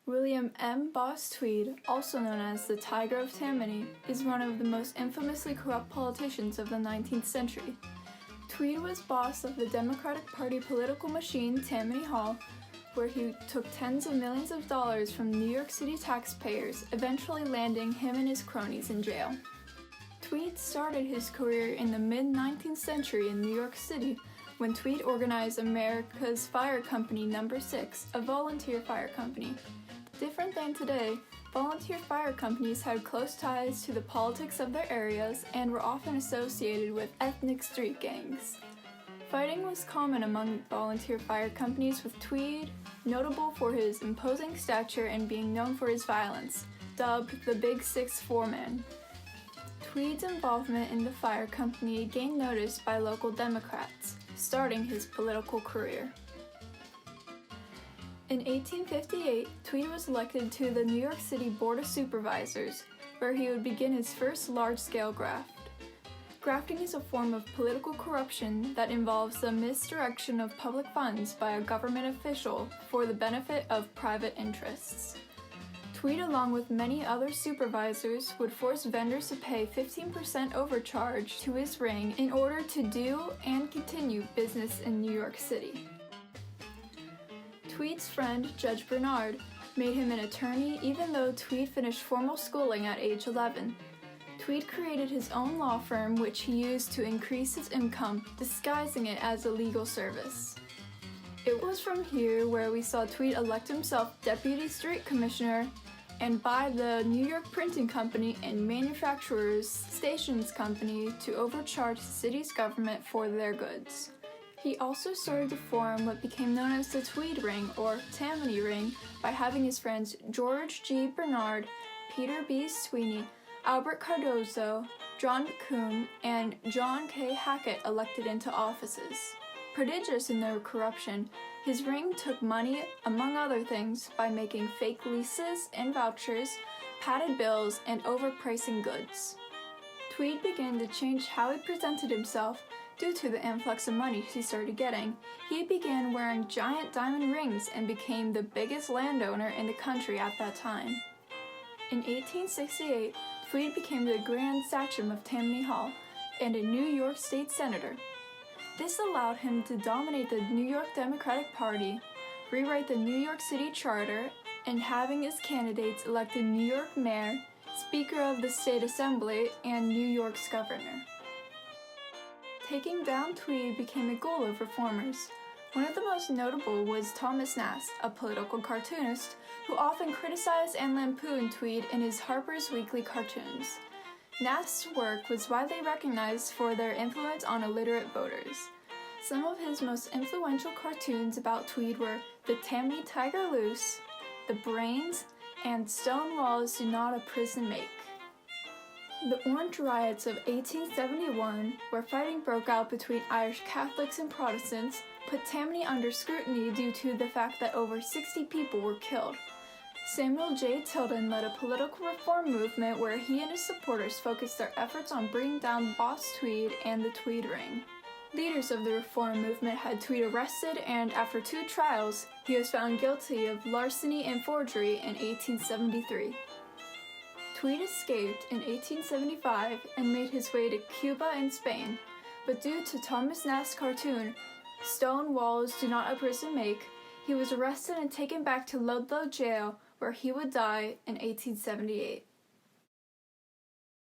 William M. Boss Tweed, also known as the Tiger of Tammany, is one of the most infamously corrupt politicians of the 19th century. Tweed was boss of the Democratic Party political machine Tammany Hall, where he took tens of millions of dollars from New York City taxpayers, eventually landing him and his cronies in jail. Tweed started his career in the mid-19th century in New York City when Tweed organized America's Fire Company No. 6, a volunteer fire company. Different than today, volunteer fire companies had close ties to the politics of their areas and were often associated with ethnic street gangs. Fighting was common among volunteer fire companies, with Tweed notable for his imposing stature and being known for his violence, dubbed the Big 6-4-Man. Tweed's involvement in the fire company gained notice by local Democrats, starting his political career. In 1858, Tweed was elected to the New York City Board of Supervisors, where he would begin his first large-scale graft. Grafting is a form of political corruption that involves the misdirection of public funds by a government official for the benefit of private interests. Tweed, along with many other supervisors, would force vendors to pay 15% overcharge to his ring in order to do and continue business in New York City. Tweed's friend, Judge Bernard, made him an attorney even though Tweed finished formal schooling at age 11. Tweed created his own law firm, which he used to increase his income, disguising it as a legal service. It was from here where we saw Tweed elect himself Deputy Street Commissioner and buy the New York Printing Company and Manufacturers Stations Company to overcharge the city's government for their goods. He also started to form what became known as the Tweed Ring, or Tammany Ring, by having his friends George G. Bernard, Peter B. Sweeney, Albert Cardozo, John McCoon, and John K. Hackett elected into offices. Prodigious in their corruption, his ring took money, among other things, by making fake leases and vouchers, padded bills, and overpricing goods. Tweed began to change how he presented himself due to the influx of money he started getting. He began wearing giant diamond rings and became the biggest landowner in the country at that time. In 1868, Tweed became the Grand Sachem of Tammany Hall and a New York State Senator. This allowed him to dominate the New York Democratic Party, rewrite the New York City Charter, and having his candidates elected New York Mayor, Speaker of the State Assembly, and New York's Governor. Taking down Tweed became a goal of reformers. One of the most notable was Thomas Nast, a political cartoonist who often criticized and lampooned Tweed in his Harper's Weekly cartoons. Nast's work was widely recognized for their influence on illiterate voters. Some of his most influential cartoons about Tweed were The Tammany Tiger Loose, The Brains, and Stone Walls Do Not a Prison Make. The Orange Riots of 1871, where fighting broke out between Irish Catholics and Protestants, put Tammany under scrutiny due to the fact that over 60 people were killed. Samuel J. Tilden led a political reform movement where he and his supporters focused their efforts on bringing down Boss Tweed and the Tweed Ring. Leaders of the reform movement had Tweed arrested, and after 2 trials, he was found guilty of larceny and forgery in 1873. Tweed escaped in 1875 and made his way to Cuba and Spain, but due to Thomas Nast's cartoon, Stone Walls Do Not a Prison Make, he was arrested and taken back to Ludlow Jail, where he would die in 1878.